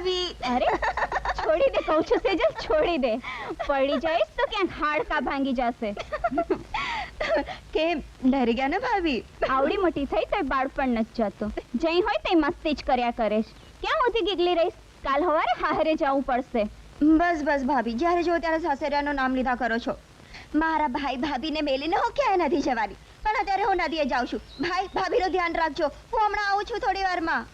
ભાભી. અરે છોડી દે કહું છું સેજલ, છોડી દે. પડી જઈશ તો ક્યાંક હાડકા ભાંગી જશે. કેમ ડરી ગયા ને ભાભી? આવડી મોટી થઈ તો બાળપણ નથી જતું. જઈ હોય તો મસ્તી જ કર્યા કરે છે. ક્યાં સુધી ગીગલી રહીશ? કાલ સવારે હારે જવું પડશે. બસ બસ ભાભી, જ્યારે જો ત્યારે સાસરિયાનું નામ લીધા કરો છો. મારા ભાઈ ભાભીને મેલીને હું ક્યાંય નથી જવાની, પણ અત્યારે હું નદીએ જાઉં છું. ભાઈ ભાભીનું ધ્યાન રાખજો. હું હમણાં આવું છું થોડી વારમાં.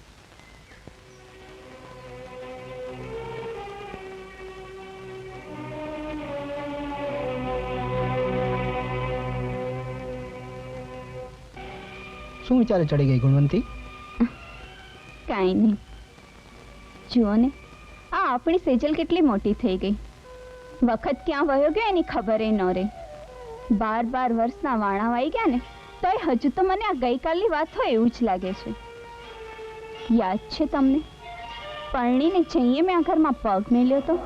શું વિચારે ચડી ગઈ ગુણવંતી? કાંઈ નહીં. જુઓ ને, આ આપણી સેજલ કેટલી મોટી થઈ ગઈ. વખત ક્યાં વયો ગયો એની ખબર ન રહે. 12 વર્ષના વાણા વાઈ ગયા ને, તોય હજુ તો મને આ ગઈકાલની વાત હોય એવું જ લાગે છે. યાદ છે તમને? પરણીને જઈએ મેં આ ઘરમાં પગ મેલ્યો તો.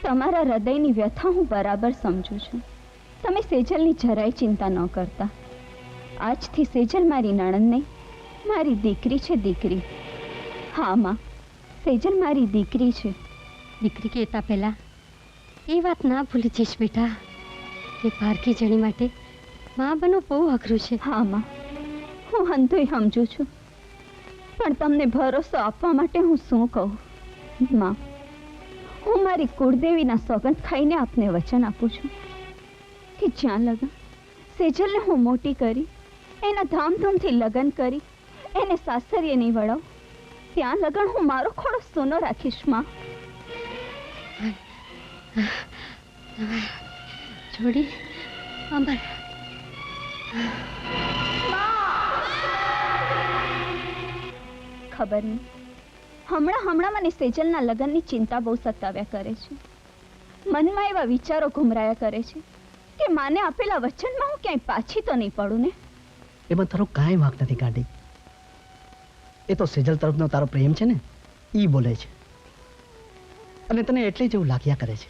તમારા હૃદયની વ્યથા હું બરાબર સમજું છું. તમે સેજલની જરાય ચિંતા ન કરતા. આજથી સેજલ મારી નણંદ નહીં, મારી દીકરી છે. દીકરી. હા માં, સેજલ મારી દીકરી છે. દીકરી કહેતા પહેલા એ વાત ના ભૂલી જઈશ બેટા કે પારકી જણી માટે માં બનવું બહુ અઘરું છે. હા માં, હું હંધુય સમજુ છું, પણ તમને ભરોસો આપવા માટે હું શું કહું. માં, હું મારી કુળદેવીના સોગંદ ખાઈને આપને વચન આપું છું કે જ્યાં લગન સેજલને હું મોટી કરી, એના ધામધૂમથી લગ્ન કરી, એને સાસરીએ નહીં વળાવ, ત્યાં લગન હું મારો ખોડો સોનો રાખીશ. માં, જોડી અમર. ખબર નહીં, હમણાં મને સેજલના લગ્નની ચિંતા બહુ સતાવ્યા કરે છે. મનમાં એવા વિચારો ઘુમરાયા કરે છે કે માને આપેલા વચનમાં હું ક્યાંય પાછી તો નહીં પડું ને. એમાં તારો કાંઈ વાંક નથી કાઢી. એ તો સેજલ તરફનો તારો પ્રેમ છે ને, ઈ બોલે છે, અને તને એટલે જ એવું લાગ્યા કરે છે.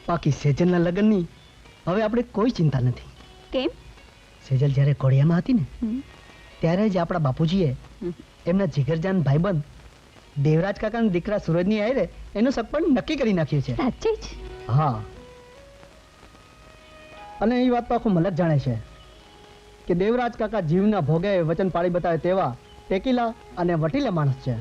બાકી સેજલના લગ્નની હવે આપણે કોઈ ચિંતા નથી. કેમ? સેજલ જ્યારે ઘોડિયામાં હતી ને, ત્યારે જ આપણા બાપુજીએ એમના જીગરજાન ભાઈબંધ દેવરાજ કાકાના દીકરા સુરજની આયરે એનું સગપણ નક્કી કરી નાખ્યું છે. સાચે જ? હા, અને એ વાત તો આખું મલક જાણે છે કે દેવરાજ કાકા જીવના ભોગે વચન પાળી બતાવે તેવા ટેકીલા અને વટીલા માણસ છે.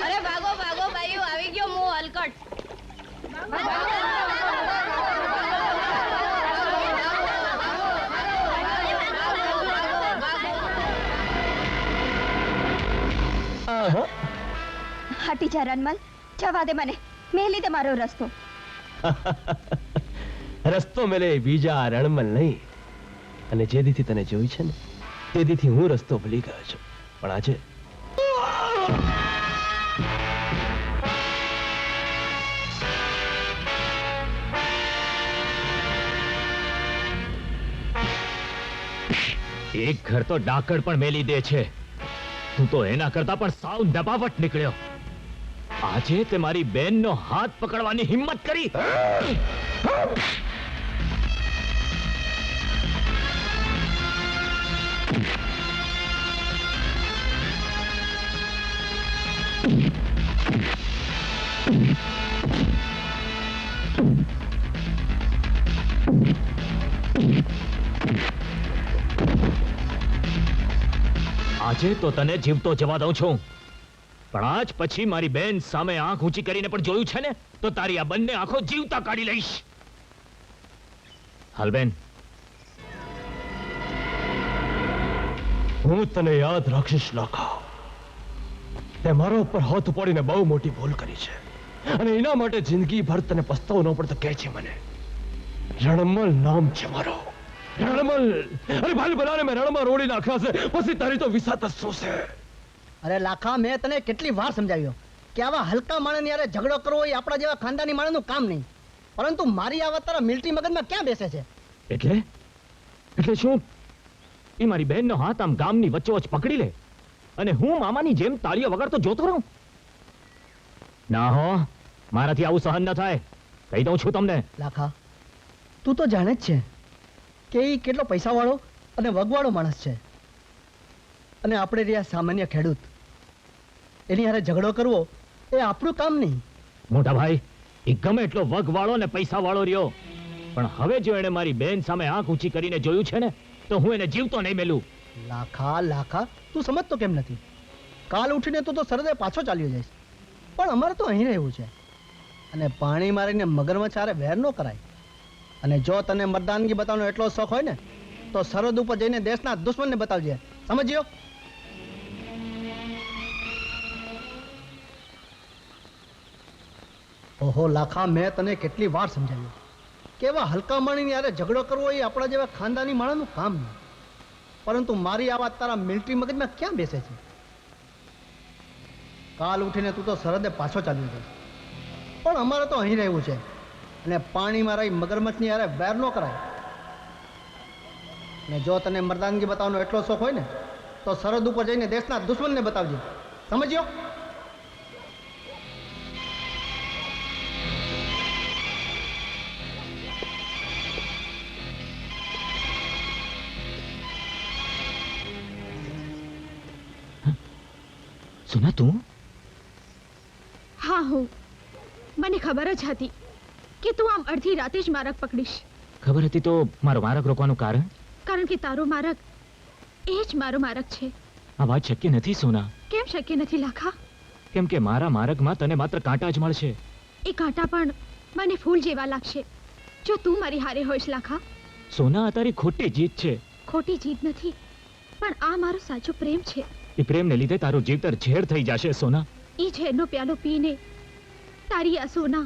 અરે ભાગો ભાગો ભાઈઓ, આવી ગયો મો હલકટ. હટી જા રનમલ, જવા દે મને. મેલી દે મારો રસ્તો. રસ્તો મેલે બીજા રણમલ નહીં. અને જે દીથી તને જોઈ છે ને, તે દીથી હું રસ્તો ભૂલી ગયો છું. પણ આજે એક ઘર તો ડાકડ પણ મેલી દે છે, તું તો એના કરતા પણ સાવ દબાવટ નીકળ્યો. આજે તે મારી બેનનો હાથ પકડવાની હિંમત કરી. આજે તો તને જીવતો જવા દઉં છું, પણ આજ પછી મારી બેન સામે આંખ ઊંચી કરીને પણ જોયું છે ને, તો તારી આ બંને આંખો જીવતા કાઢી લઈશ. હાલ બેન, હું તને યાદ રાખીશ લાખા. તે મારા ઉપર હાથ ઉપાડીને બહુ મોટી ભૂલ કરી છે અને એના માટે જિંદગીભર તને પસ્તાવો ન પડતો કહે છે મને. રણમલ નામ છે મારો, રણમલ. અરે ભાઈ બનાને મેં રણમાં રોડી નાખ્યા છે, પછી તારી તો વિસાત જ શું છે? અરે લાખા, મેં તને કેટલી વાર સમજાવ્યો કે આવા હલકા માણસની યારે ઝઘડો કરવો એ આપણા જેવા ખાનદાની માણસનું કામ નહીં. પરંતુ મારી આવા તારા મિલિટરી મગજમાં ક્યાં બેસે છે? એટલે શું એ મારી બહેનનો હાથ આમ ગામની વચ્ચોવચ્ચ પકડી લે અને હું મામાની જેમ તાળીઓ વગાડતો જોતો રહું? ના હો, મારાથી આવું સહન ન થાય, કહી દઉં છું તમને. લાખા, તું તો જાણે જ છે કે એ કેટલો પૈસાવાળો અને વગવાળો માણસ છે, અને આપણે રહ્યા સામાન્ય ખેડૂત. એની હારે ઝઘડો કરવો એ આપણું કામ નહીં. મોટા ભાઈ, એ ગમે એટલો વગવાળો ને પૈસાવાળો રહ્યો, પણ હવે જો એણે મારી બહેન સામે આંખ ઊંચી કરીને જોયું છે ને, તો હું એને જીવતો નહીં મેલું. લાખા, તું સમજતો કેમ નથી? કાલ ઉઠીને તું તો સરદે પાછો ચાલ્યો જઈશ, પણ અમારે તો અહીં રહેવું છે. અને પાણી મારીને મગરમચ્છ હારે વેર ન કરાય. અને જો તને મર્દાનગી બતાવવાનો એટલો શોખ હોય ને, તો સરહદ ઉપર જઈને દેશના દુશ્મનને બતાવજે. સમજ્યો? ઓહો લાખા, મેં તને કેટલી વાર સમજાવ્યું કે એવા હલકા માણીની યારે ઝઘડો કરવો એ આપણા જેવા ખાનદાની માણસનું કામ નહીં. પરંતુ મારી આ વાત તારા મિલિટરી મગજમાં ક્યાં બેસે છે? કાલ ઉઠીને તું તો સરહદે પાછો ચાલ્યો જાય, પણ અમારે તો અહીં રહેવું છે. અને પાણીમાં રહી મગરમચ્છની યારે વેર ન કરાય. ને જો તને મર્દાનગી બતાવવાનો એટલો શોખ હોય ને, તો સરહદ ઉપર જઈને દેશના દુશ્મનને બતાવજે. સમજ્યો? સુના, તું? હા, મને ખબર જ હતી કે તું આમ અડધી રાતે જ મારક પકડીશ. ખબર હતી તો મારો મારક રોકવાનું કારણ? કારણ કે તારો મારક એ જ મારો મારક છે. આ વાત શક્ય નથી સોના. કેમ શક્ય નથી લાખા? કેમ કે મારા મારકમાં તને માત્ર કાંટા જ મળશે. એ કાંટા પણ મને ફૂલ જેવા લાગશે જો તું મારી હારે હોઈશ લાખા. સોના, આ તારી ખોટી જીત છે. ખોટી જીત નથી, પણ આ મારો સાચો પ્રેમ છે. એ પ્રેમને લીધે તારું જીવતર ઝેર થઈ જશે સોના. એ ઝેરનો પ્યાલો પીને તારી આ સોના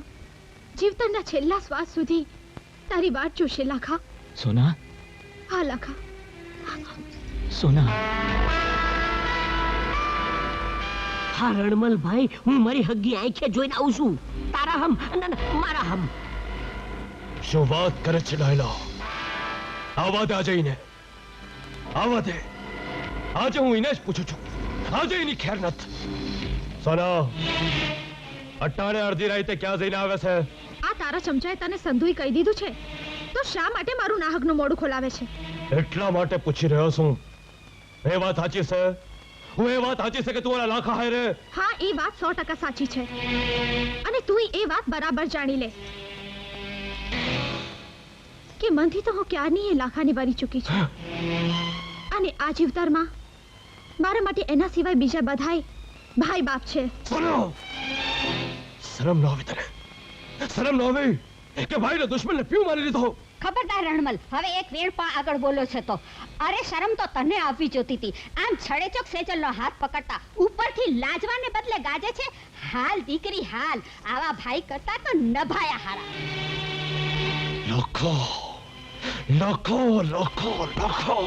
જીવતરના છેલ્લા શ્વાસ સુધી તારી વાટ જોશે લાખા. સોના? હા લાખા. સોના. હા રણમલ ભાઈ, હું મારી હગી આંખે જોઈને આવું છું. તારા હમ મારા હમ. શું વાત કરે છે લાયલા? આવા દે આજે એને, આવા દે. આજે હું એને જ પૂછું છું, આજે એની ખેર નથી. સોના, અટાણે અડધી રાતે ક્યાં જઈને આવે છે? આ તારા ચમચાએ તને સંધુઈ કહી દીધું છે, તો શા માટે મારું નાહકનું મોઢું ખોલાવે છે? એટલા માટે પૂછી રહ્યો છું. એ વાત સાચી છે? હું એ વાત સાચી છે કે તું ઓલા લાખા હાય રે? હા, એ વાત 100% સાચી છે, અને તું એ વાત બરાબર જાણી લે કે મનથી તો હું ક્યારની એ લાખાની વારી ચૂકી છું. અને આ જીવતરમાં મારા માટે એના સિવાય બીજા બધાય ભાઈ બાપ છે. શરમ ન આવે તને? શરમ ન આવે કે ભાઈને દુશ્મનને પીવું મારી લીધો? ખબરદાર રણમલ, હવે એક વેણ પણ આગળ બોલો છે તો. અરે શરમ તો તને આવવી જોતી હતી. આમ છડેચોક સેજલનો હાથ પકડતા ઉપરથી લાજવાને બદલે ગાજે છે હાલ દીકરી હાલ. આવા ભાઈ કરતા તો નભાયા હારા. લખો લખો લખો લખો.